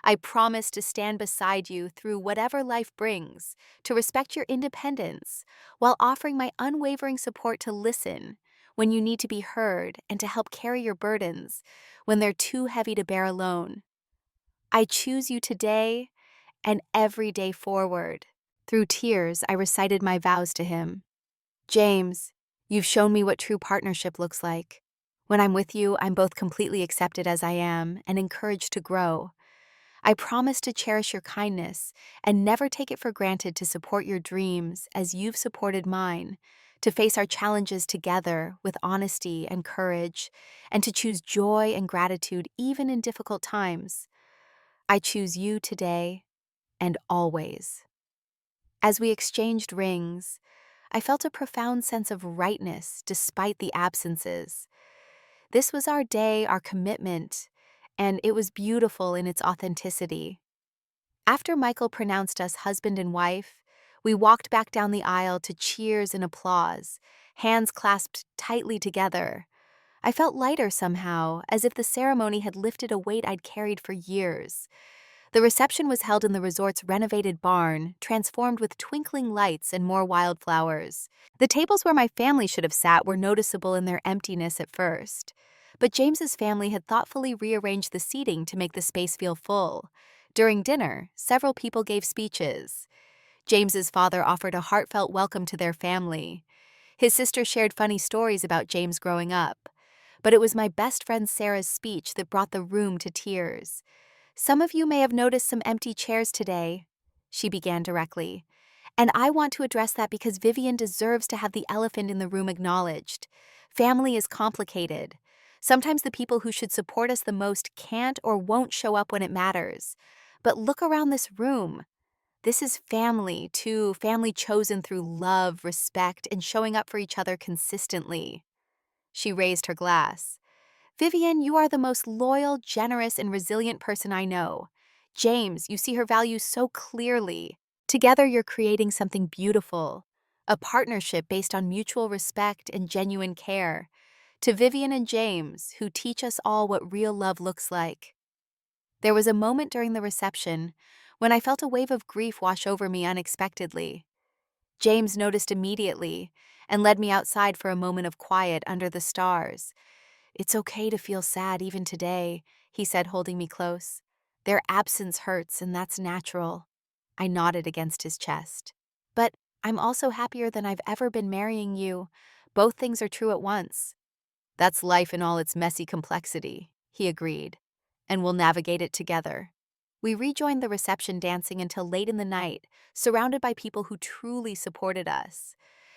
I promise to stand beside you through whatever life brings, to respect your independence, while offering my unwavering support to listen when you need to be heard and to help carry your burdens when they're too heavy to bear alone. I choose you today and every day forward." Through tears, I recited my vows to him. "James, you've shown me what true partnership looks like. When I'm with you, I'm both completely accepted as I am and encouraged to grow. I promise to cherish your kindness and never take it for granted, to support your dreams as you've supported mine, to face our challenges together with honesty and courage, and to choose joy and gratitude even in difficult times. I choose you today and always." As we exchanged rings, I felt a profound sense of rightness despite the absences. This was our day, our commitment, and it was beautiful in its authenticity. After Michael pronounced us husband and wife, we walked back down the aisle to cheers and applause, hands clasped tightly together. I felt lighter somehow, as if the ceremony had lifted a weight I'd carried for years. The reception was held in the resort's renovated barn, transformed with twinkling lights and more wildflowers. The tables where my family should have sat were noticeable in their emptiness at first, but James's family had thoughtfully rearranged the seating to make the space feel full. During dinner, several people gave speeches. James's father offered a heartfelt welcome to their family. His sister shared funny stories about James growing up. But it was my best friend Sarah's speech that brought the room to tears. "Some of you may have noticed some empty chairs today," she began directly. "And I want to address that because Vivian deserves to have the elephant in the room acknowledged. Family is complicated. Sometimes the people who should support us the most can't or won't show up when it matters. But look around this room. This is family, too, family chosen through love, respect, and showing up for each other consistently." She raised her glass. "Vivian, you are the most loyal, generous, and resilient person I know. James, you see her values so clearly. Together, you're creating something beautiful, a partnership based on mutual respect and genuine care. To Vivian and James, who teach us all what real love looks like." There was a moment during the reception when I felt a wave of grief wash over me unexpectedly. James noticed immediately and led me outside for a moment of quiet under the stars. "It's okay to feel sad even today," he said, holding me close. "Their absence hurts, and that's natural." I nodded against his chest. "But I'm also happier than I've ever been marrying you. Both things are true at once." "That's life in all its messy complexity," he agreed, "and we'll navigate it together." We rejoined the reception dancing until late in the night, surrounded by people who truly supported us.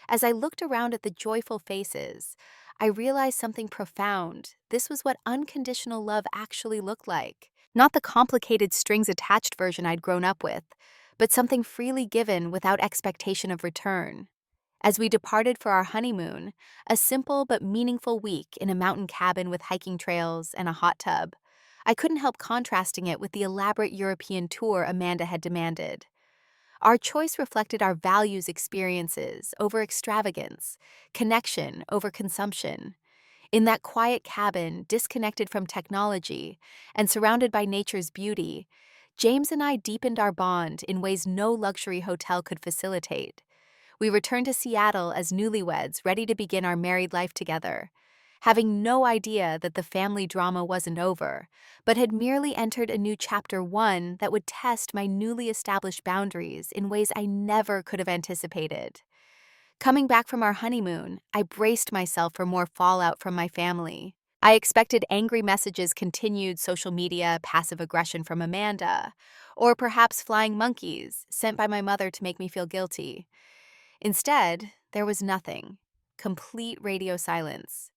As I looked around at the joyful faces, I realized something profound. This was what unconditional love actually looked like. Not the complicated strings attached version I'd grown up with, but something freely given without expectation of return. As we departed for our honeymoon, a simple but meaningful week in a mountain cabin with hiking trails and a hot tub, I couldn't help contrasting it with the elaborate European tour Amanda had demanded. Our choice reflected our values experiences over extravagance, connection over consumption. In that quiet cabin, disconnected from technology and surrounded by nature's beauty, James and I deepened our bond in ways no luxury hotel could facilitate. We returned to Seattle as newlyweds ready to begin our married life together, having no idea that the family drama wasn't over, but had merely entered a new chapter one that would test my newly established boundaries in ways I never could have anticipated. Coming back from our honeymoon, I braced myself for more fallout from my family. I expected angry messages, continued social media, passive aggression from Amanda, or perhaps flying monkeys sent by my mother to make me feel guilty. Instead, there was nothing. Complete radio silence.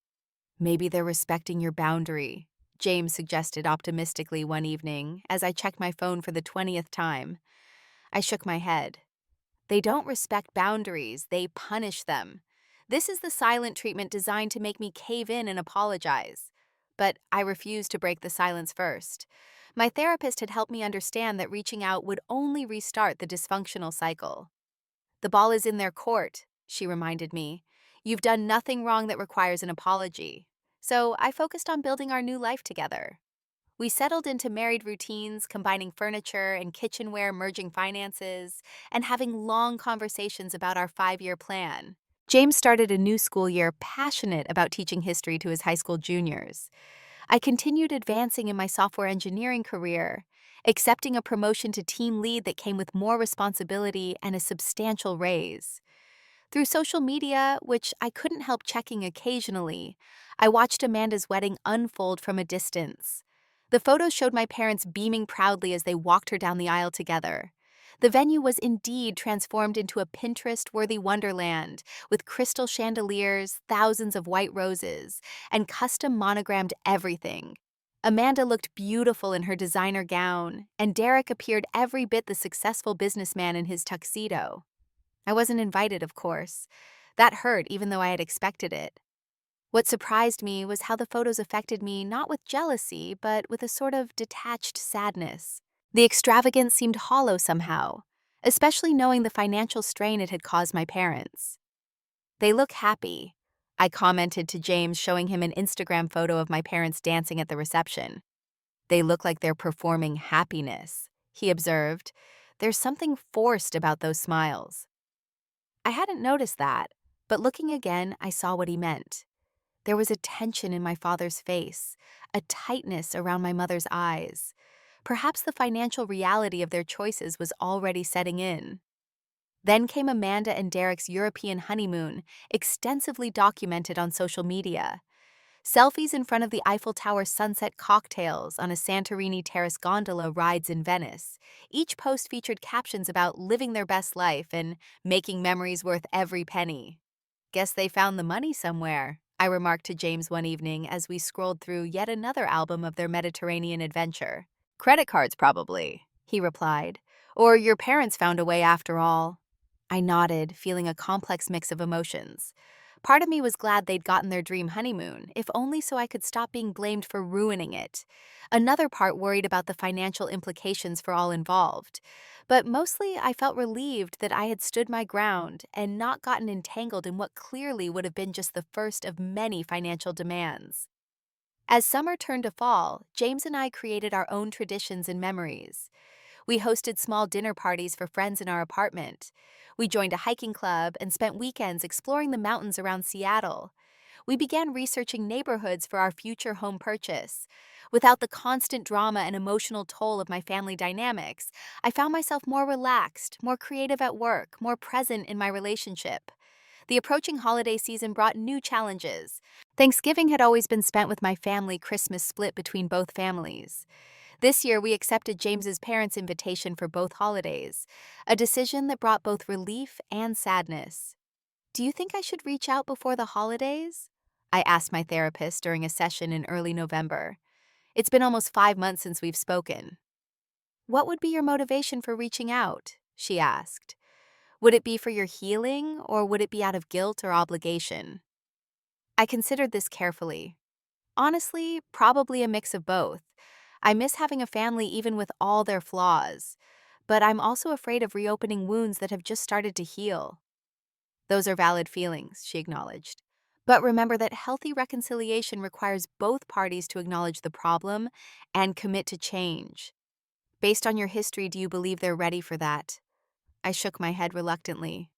"Maybe they're respecting your boundary," James suggested optimistically one evening as I checked my phone for the 20th time. I shook my head. "They don't respect boundaries, they punish them. This is the silent treatment designed to make me cave in and apologize." But I refused to break the silence first. My therapist had helped me understand that reaching out would only restart the dysfunctional cycle. "The ball is in their court," she reminded me. "You've done nothing wrong that requires an apology." So I focused on building our new life together. We settled into married routines, combining furniture and kitchenware, merging finances, and having long conversations about our 5-year plan. James started a new school year passionate about teaching history to his high school juniors. I continued advancing in my software engineering career, accepting a promotion to team lead that came with more responsibility and a substantial raise. Through social media, which I couldn't help checking occasionally, I watched Amanda's wedding unfold from a distance. The photos showed my parents beaming proudly as they walked her down the aisle together. The venue was indeed transformed into a Pinterest-worthy wonderland, with crystal chandeliers, thousands of white roses, and custom monogrammed everything. Amanda looked beautiful in her designer gown, and Derek appeared every bit the successful businessman in his tuxedo. I wasn't invited, of course. That hurt, even though I had expected it. What surprised me was how the photos affected me not with jealousy, but with a sort of detached sadness. The extravagance seemed hollow somehow, especially knowing the financial strain it had caused my parents. "They look happy," I commented to James, showing him an Instagram photo of my parents dancing at the reception. "They look like they're performing happiness," he observed. There's something forced about those smiles. I hadn't noticed that, but looking again, I saw what he meant. There was a tension in my father's face, a tightness around my mother's eyes. Perhaps the financial reality of their choices was already setting in. Then came Amanda and Derek's European honeymoon, extensively documented on social media. Selfies in front of the Eiffel Tower sunset cocktails on a Santorini terrace gondola rides in Venice. Each post featured captions about living their best life and making memories worth every penny. Guess they found the money somewhere, I remarked to James one evening as we scrolled through yet another album of their Mediterranean adventure. Credit cards, probably, he replied. Or your parents found a way after all. I nodded, feeling a complex mix of emotions. Part of me was glad they'd gotten their dream honeymoon, if only so I could stop being blamed for ruining it. Another part worried about the financial implications for all involved. But mostly, I felt relieved that I had stood my ground and not gotten entangled in what clearly would have been just the first of many financial demands. As summer turned to fall, James and I created our own traditions and memories. We hosted small dinner parties for friends in our apartment. We joined a hiking club and spent weekends exploring the mountains around Seattle. We began researching neighborhoods for our future home purchase. Without the constant drama and emotional toll of my family dynamics, I found myself more relaxed, more creative at work, more present in my relationship. The approaching holiday season brought new challenges. Thanksgiving had always been spent with my family, Christmas split between both families. This year, we accepted James's parents' invitation for both holidays, a decision that brought both relief and sadness. Do you think I should reach out before the holidays? I asked my therapist during a session in early November. It's been almost 5 months since we've spoken. What would be your motivation for reaching out? She asked. Would it be for your healing, or would it be out of guilt or obligation? I considered this carefully. Honestly, probably a mix of both. I miss having a family even with all their flaws, but I'm also afraid of reopening wounds that have just started to heal. Those are valid feelings, she acknowledged. But remember that healthy reconciliation requires both parties to acknowledge the problem and commit to change. Based on your history, do you believe they're ready for that? I shook my head reluctantly.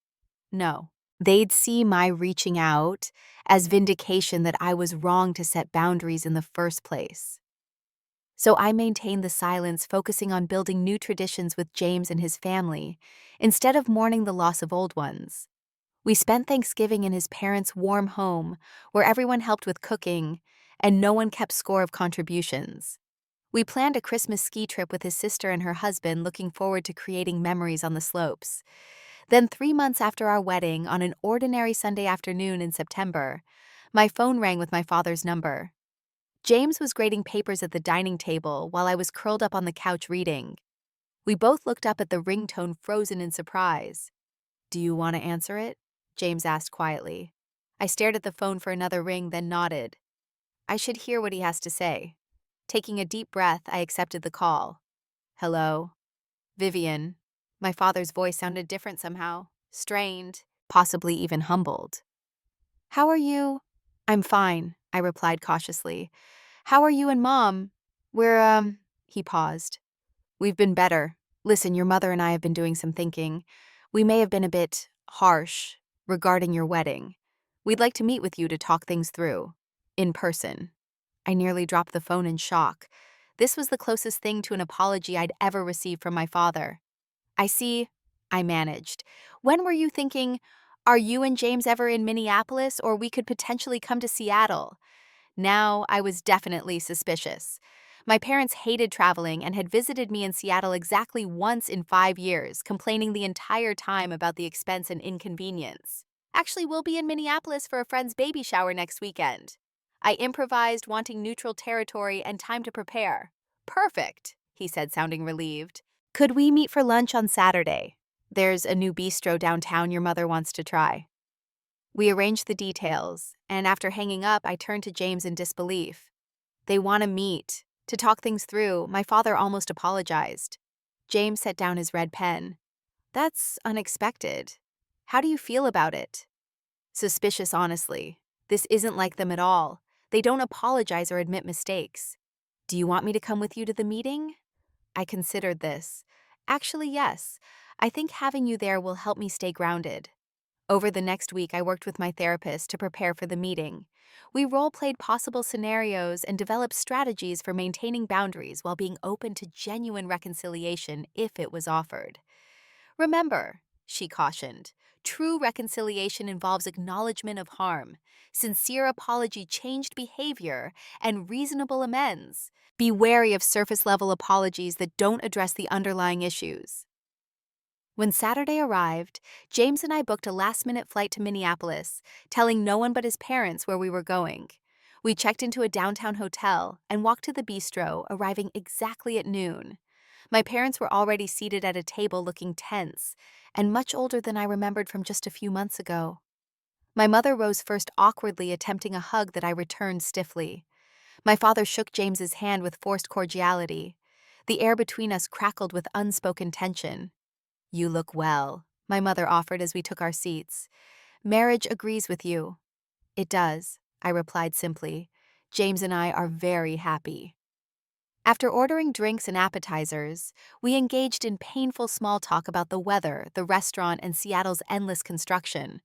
No. They'd see my reaching out as vindication that I was wrong to set boundaries in the first place. So I maintained the silence, focusing on building new traditions with James and his family, instead of mourning the loss of old ones. We spent Thanksgiving in his parents' warm home, where everyone helped with cooking, and no one kept score of contributions. We planned a Christmas ski trip with his sister and her husband, looking forward to creating memories on the slopes. Then 3 months after our wedding, on an ordinary Sunday afternoon in September, my phone rang with my father's number. James was grading papers at the dining table while I was curled up on the couch reading. We both looked up at the ringtone, frozen in surprise. "Do you want to answer it?" James asked quietly. I stared at the phone for another ring, then nodded. I should hear what he has to say. Taking a deep breath, I accepted the call. "Hello?" "Vivian." My father's voice sounded different somehow, strained, possibly even humbled. "How are you?" "I'm fine," I replied cautiously. "How are you and Mom?" He paused. "We've been better. Listen, your mother and I have been doing some thinking. We may have been a bit harsh regarding your wedding. We'd like to meet with you to talk things through. In person." I nearly dropped the phone in shock. This was the closest thing to an apology I'd ever received from my father. "I see," I managed. "When were you thinking, are you and James ever in Minneapolis, or we could potentially come to Seattle?" Now I was definitely suspicious. My parents hated traveling and had visited me in Seattle exactly once in 5 years, complaining the entire time about the expense and inconvenience. "Actually, we'll be in Minneapolis for a friend's baby shower next weekend." I improvised, wanting neutral territory and time to prepare. "Perfect," he said, sounding relieved. "Could we meet for lunch on Saturday? There's a new bistro downtown your mother wants to try." We arranged the details, and after hanging up, I turned to James in disbelief. "They want to meet. To talk things through." My father almost apologized. James set down his red pen. "That's unexpected. How do you feel about it?" "Suspicious, honestly. This isn't like them at all. They don't apologize or admit mistakes." "Do you want me to come with you to the meeting?" I considered this. Actually, yes. I think having you there will help me stay grounded. Over the next week, I worked with my therapist to prepare for the meeting. We role-played possible scenarios and developed strategies for maintaining boundaries while being open to genuine reconciliation if it was offered. Remember, she cautioned, true reconciliation involves acknowledgement of harm, sincere apology, changed behavior, and reasonable amends. Be wary of surface-level apologies that don't address the underlying issues. When Saturday arrived, James and I booked a last-minute flight to Minneapolis, telling no one but his parents where we were going. We checked into a downtown hotel and walked to the bistro, arriving exactly at noon. My parents were already seated at a table looking tense, and much older than I remembered from just a few months ago. My mother rose first awkwardly, attempting a hug that I returned stiffly. My father shook James's hand with forced cordiality. The air between us crackled with unspoken tension. "You look well," my mother offered as we took our seats. "Marriage agrees with you." "It does," I replied simply. "James and I are very happy." After ordering drinks and appetizers, we engaged in painful small talk about the weather, the restaurant, and Seattle's endless construction.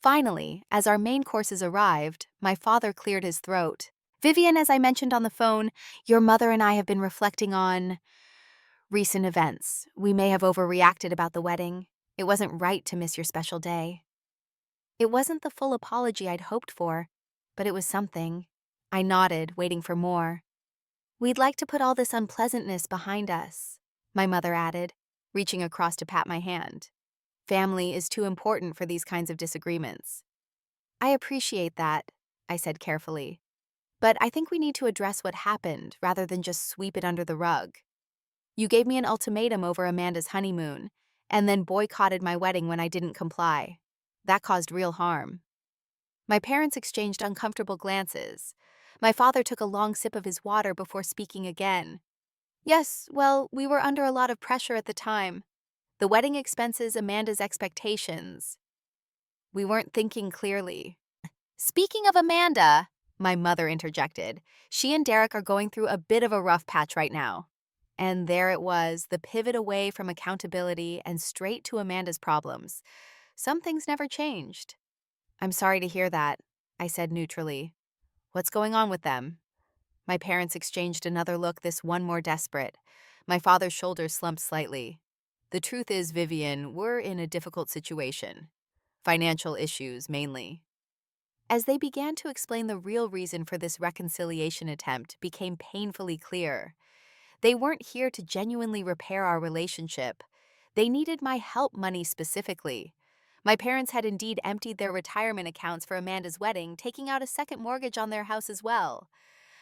Finally, as our main courses arrived, my father cleared his throat. "Vivian, as I mentioned on the phone, your mother and I have been reflecting on recent events. We may have overreacted about the wedding. It wasn't right to miss your special day." It wasn't the full apology I'd hoped for, but it was something. I nodded, waiting for more. "We'd like to put all this unpleasantness behind us," my mother added, reaching across to pat my hand. "Family is too important for these kinds of disagreements." "I appreciate that," I said carefully. "But I think we need to address what happened rather than just sweep it under the rug. You gave me an ultimatum over Amanda's honeymoon, and then boycotted my wedding when I didn't comply. That caused real harm." My parents exchanged uncomfortable glances. My father took a long sip of his water before speaking again. "Yes, well, we were under a lot of pressure at the time. The wedding expenses, Amanda's expectations. We weren't thinking clearly." "Speaking of Amanda," my mother interjected, "she and Derek are going through a bit of a rough patch right now." And there it was, the pivot away from accountability and straight to Amanda's problems. Some things never changed. "I'm sorry to hear that," I said neutrally. "What's going on with them?" My parents exchanged another look, this one more desperate. My father's shoulders slumped slightly. "The truth is, Vivian, we're in a difficult situation. Financial issues, mainly." As they began to explain, the real reason for this reconciliation attempt became painfully clear. They weren't here to genuinely repair our relationship. They needed my help money specifically. My parents had indeed emptied their retirement accounts for Amanda's wedding, taking out a second mortgage on their house as well.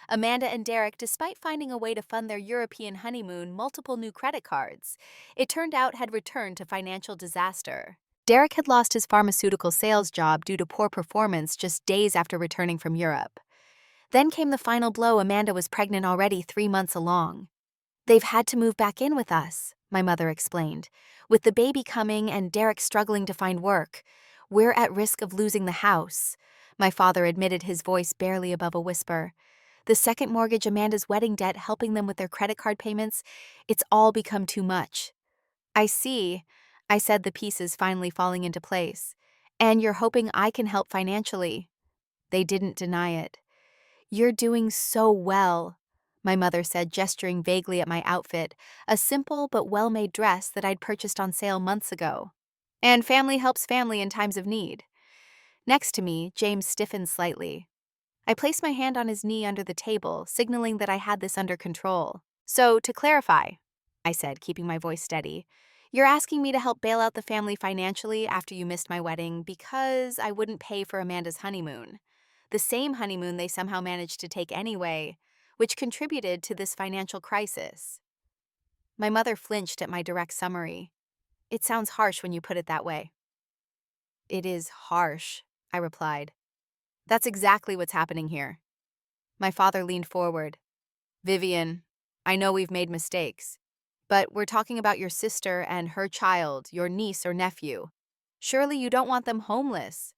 Amanda and Derek, despite finding a way to fund their European honeymoon, multiple new credit cards, it turned out had returned to financial disaster. Derek had lost his pharmaceutical sales job due to poor performance just days after returning from Europe. Then came the final blow. Amanda was pregnant already 3 months along. "They've had to move back in with us," my mother explained. "With the baby coming and Derek struggling to find work, we're at risk of losing the house," my father admitted, his voice barely above a whisper. "The second mortgage, Amanda's wedding debt, helping them with their credit card payments, it's all become too much." "I see," I said, the pieces finally falling into place. "And you're hoping I can help financially." They didn't deny it. "You're doing so well," my mother said, gesturing vaguely at my outfit, a simple but well-made dress that I'd purchased on sale months ago. "And family helps family in times of need." Next to me, James stiffened slightly. I placed my hand on his knee under the table, signaling that I had this under control. "So, to clarify," I said, keeping my voice steady, "you're asking me to help bail out the family financially after you missed my wedding because I wouldn't pay for Amanda's honeymoon. The same honeymoon they somehow managed to take anyway, which contributed to this financial crisis." My mother flinched at my direct summary. "It sounds harsh when you put it that way." "It is harsh," I replied. "That's exactly what's happening here." My father leaned forward. "Vivian, I know we've made mistakes, but we're talking about your sister and her child, your niece or nephew. Surely you don't want them homeless."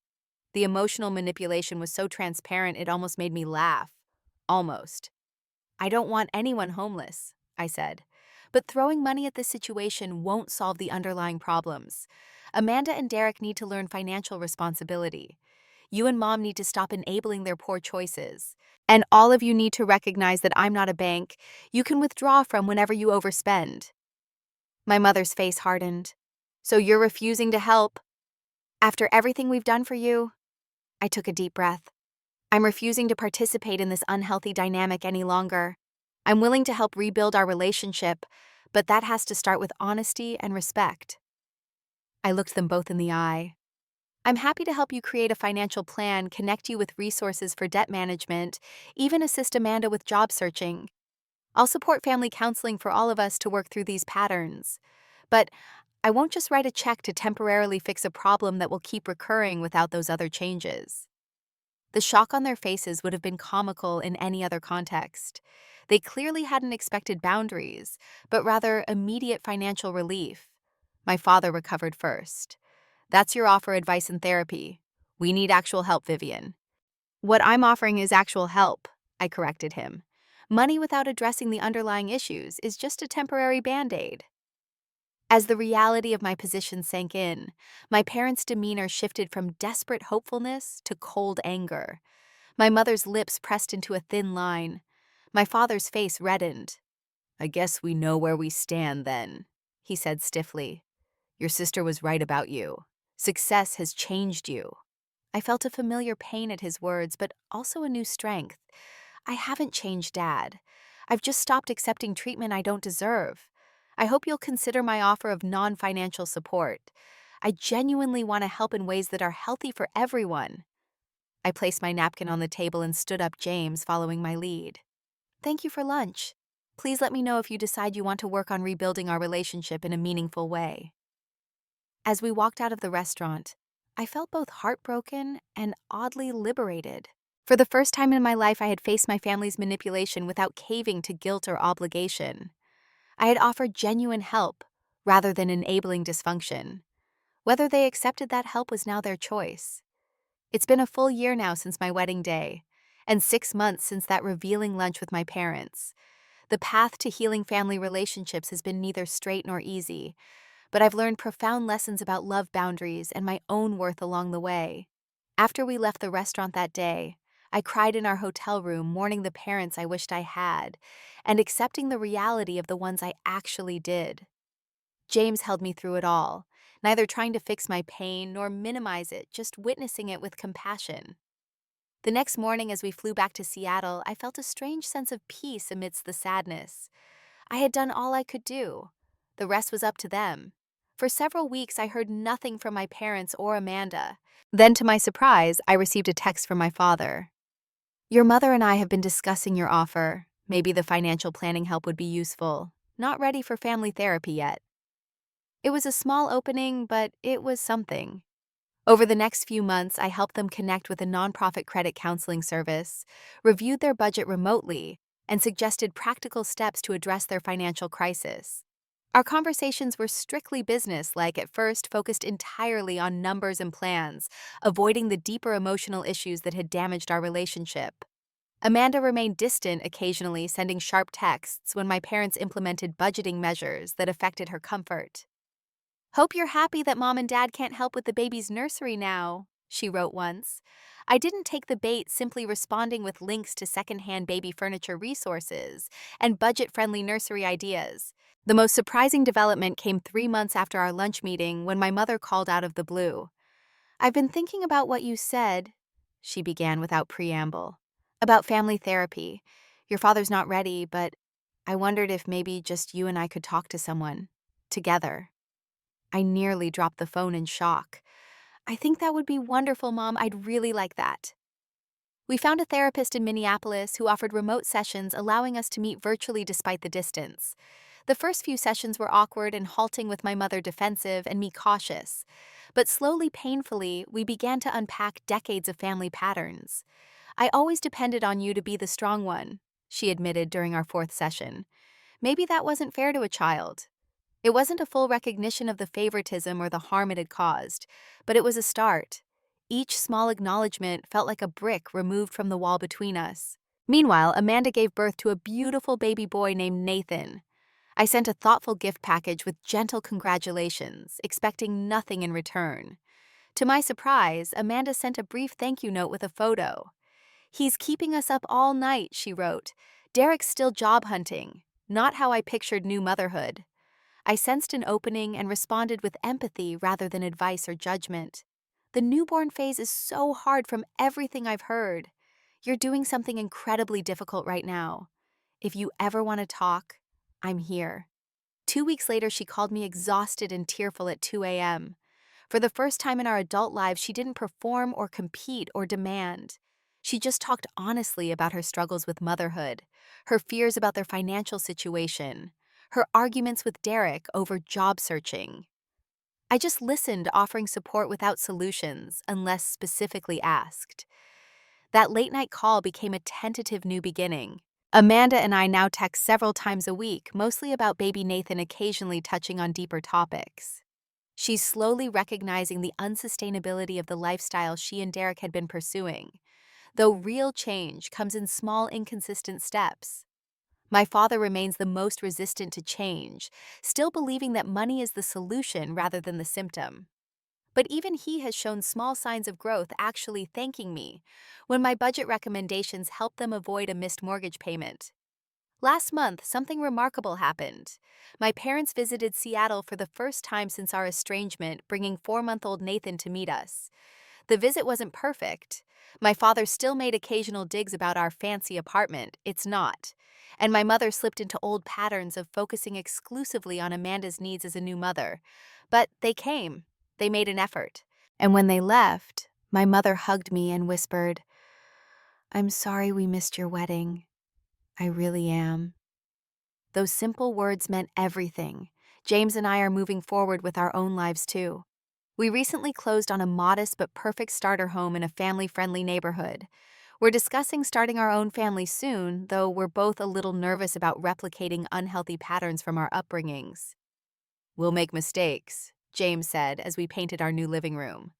The emotional manipulation was so transparent it almost made me laugh. Almost. "I don't want anyone homeless," I said. But throwing money at this situation won't solve the underlying problems. Amanda and Derek need to learn financial responsibility. You and Mom need to stop enabling their poor choices. And all of you need to recognize that I'm not a bank you can withdraw from whenever you overspend. My mother's face hardened. So you're refusing to help? After everything we've done for you? I took a deep breath. I'm refusing to participate in this unhealthy dynamic any longer. I'm willing to help rebuild our relationship, but that has to start with honesty and respect. I looked them both in the eye. I'm happy to help you create a financial plan, connect you with resources for debt management, even assist Amanda with job searching. I'll support family counseling for all of us to work through these patterns. But I won't just write a check to temporarily fix a problem that will keep recurring without those other changes. The shock on their faces would have been comical in any other context. They clearly hadn't expected boundaries, but rather immediate financial relief. My father recovered first. That's your offer, advice, and therapy. We need actual help, Vivian. What I'm offering is actual help, I corrected him. Money without addressing the underlying issues is just a temporary band-aid. As the reality of my position sank in, my parents' demeanor shifted from desperate hopefulness to cold anger. My mother's lips pressed into a thin line. My father's face reddened. I guess we know where we stand then, he said stiffly. Your sister was right about you. Success has changed you. I felt a familiar pain at his words, but also a new strength. I haven't changed, Dad. I've just stopped accepting treatment I don't deserve. I hope you'll consider my offer of non-financial support. I genuinely want to help in ways that are healthy for everyone. I placed my napkin on the table and stood up, James following my lead. Thank you for lunch. Please let me know if you decide you want to work on rebuilding our relationship in a meaningful way. As we walked out of the restaurant, I felt both heartbroken and oddly liberated. For the first time in my life, I had faced my family's manipulation without caving to guilt or obligation. I had offered genuine help, rather than enabling dysfunction. Whether they accepted that help was now their choice. It's been a full year now since my wedding day, and 6 months since that revealing lunch with my parents. The path to healing family relationships has been neither straight nor easy, but I've learned profound lessons about love boundaries and my own worth along the way. After we left the restaurant that day, I cried in our hotel room, mourning the parents I wished I had, and accepting the reality of the ones I actually did. James held me through it all, neither trying to fix my pain nor minimize it, just witnessing it with compassion. The next morning, as we flew back to Seattle, I felt a strange sense of peace amidst the sadness. I had done all I could do. The rest was up to them. For several weeks, I heard nothing from my parents or Amanda. Then, to my surprise, I received a text from my father. Your mother and I have been discussing your offer. Maybe the financial planning help would be useful. Not ready for family therapy yet. It was a small opening, but it was something. Over the next few months, I helped them connect with a nonprofit credit counseling service, reviewed their budget remotely, and suggested practical steps to address their financial crisis. Our conversations were strictly business-like at first, focused entirely on numbers and plans, avoiding the deeper emotional issues that had damaged our relationship. Amanda remained distant occasionally, sending sharp texts when my parents implemented budgeting measures that affected her comfort. Hope you're happy that Mom and Dad can't help with the baby's nursery now, she wrote once. I didn't take the bait, simply responding with links to secondhand baby furniture resources and budget-friendly nursery ideas. The most surprising development came 3 months after our lunch meeting when my mother called out of the blue. I've been thinking about what you said, she began without preamble, about family therapy. Your father's not ready, but I wondered if maybe just you and I could talk to someone, together. I nearly dropped the phone in shock. I think that would be wonderful, Mom. I'd really like that. We found a therapist in Minneapolis who offered remote sessions, allowing us to meet virtually despite the distance. The first few sessions were awkward and halting, with my mother defensive and me cautious. But slowly, painfully, we began to unpack decades of family patterns. I always depended on you to be the strong one, she admitted during our 4th session. Maybe that wasn't fair to a child. It wasn't a full recognition of the favoritism or the harm it had caused, but it was a start. Each small acknowledgement felt like a brick removed from the wall between us. Meanwhile, Amanda gave birth to a beautiful baby boy named Nathan. I sent a thoughtful gift package with gentle congratulations, expecting nothing in return. To my surprise, Amanda sent a brief thank you note with a photo. "He's keeping us up all night," she wrote. "Derek's still job hunting. Not how I pictured new motherhood." I sensed an opening and responded with empathy rather than advice or judgment. "The newborn phase is so hard from everything I've heard. You're doing something incredibly difficult right now. If you ever want to talk, I'm here." 2 weeks later, she called me exhausted and tearful at 2 a.m. For the first time in our adult lives, she didn't perform or compete or demand. She just talked honestly about her struggles with motherhood, her fears about their financial situation, her arguments with Derek over job searching. I just listened, offering support without solutions, unless specifically asked. That late night call became a tentative new beginning. Amanda and I now text several times a week, mostly about baby Nathan, occasionally touching on deeper topics. She's slowly recognizing the unsustainability of the lifestyle she and Derek had been pursuing, though real change comes in small, inconsistent steps. My father remains the most resistant to change, still believing that money is the solution rather than the symptom. But even he has shown small signs of growth, actually thanking me when my budget recommendations help them avoid a missed mortgage payment. Last month, something remarkable happened. My parents visited Seattle for the first time since our estrangement, bringing 4-month-old Nathan to meet us. The visit wasn't perfect. My father still made occasional digs about our fancy apartment. It's not. And my mother slipped into old patterns of focusing exclusively on Amanda's needs as a new mother. But they came. They made an effort. And when they left, my mother hugged me and whispered, "I'm sorry we missed your wedding. I really am." Those simple words meant everything. James and I are moving forward with our own lives too. We recently closed on a modest but perfect starter home in a family-friendly neighborhood. We're discussing starting our own family soon, though we're both a little nervous about replicating unhealthy patterns from our upbringings. "We'll make mistakes," James said as we painted our new living room.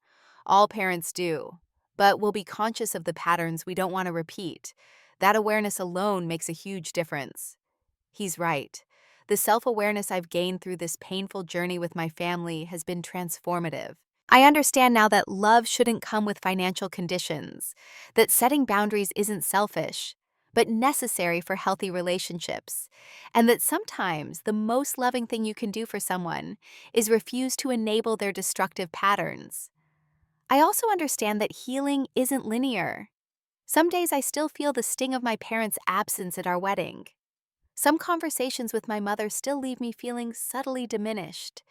"All parents do, but we'll be conscious of the patterns we don't want to repeat. That awareness alone makes a huge difference." He's right. The self-awareness I've gained through this painful journey with my family has been transformative. I understand now that love shouldn't come with financial conditions, that setting boundaries isn't selfish, but necessary for healthy relationships, and that sometimes the most loving thing you can do for someone is refuse to enable their destructive patterns. I also understand that healing isn't linear. Some days I still feel the sting of my parents' absence at our wedding. Some conversations with my mother still leave me feeling subtly diminished.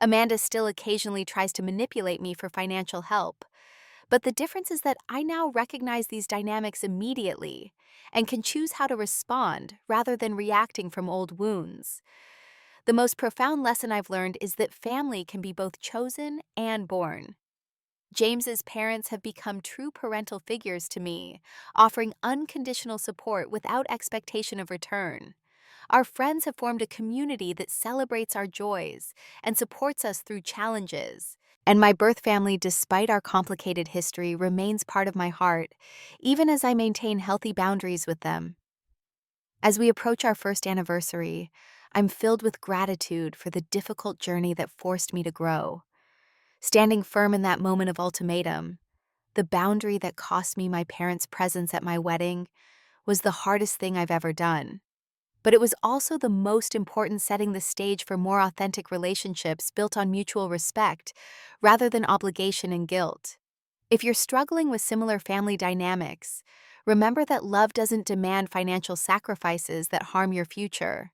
Amanda still occasionally tries to manipulate me for financial help. But the difference is that I now recognize these dynamics immediately and can choose how to respond rather than reacting from old wounds. The most profound lesson I've learned is that family can be both chosen and born. James's parents have become true parental figures to me, offering unconditional support without expectation of return. Our friends have formed a community that celebrates our joys and supports us through challenges. And my birth family, despite our complicated history, remains part of my heart, even as I maintain healthy boundaries with them. As we approach our first anniversary, I'm filled with gratitude for the difficult journey that forced me to grow. Standing firm in that moment of ultimatum, the boundary that cost me my parents' presence at my wedding, was the hardest thing I've ever done. But it was also the most important, setting the stage for more authentic relationships built on mutual respect rather than obligation and guilt. If you're struggling with similar family dynamics, remember that love doesn't demand financial sacrifices that harm your future.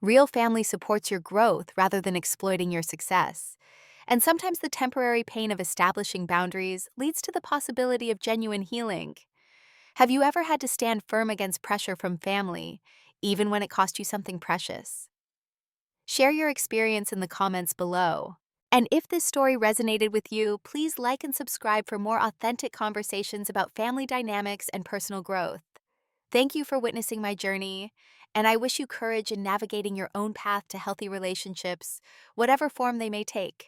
Real family supports your growth rather than exploiting your success. And sometimes the temporary pain of establishing boundaries leads to the possibility of genuine healing. Have you ever had to stand firm against pressure from family, even when it cost you something precious? Share your experience in the comments below. And if this story resonated with you, please like and subscribe for more authentic conversations about family dynamics and personal growth. Thank you for witnessing my journey, and I wish you courage in navigating your own path to healthy relationships, whatever form they may take.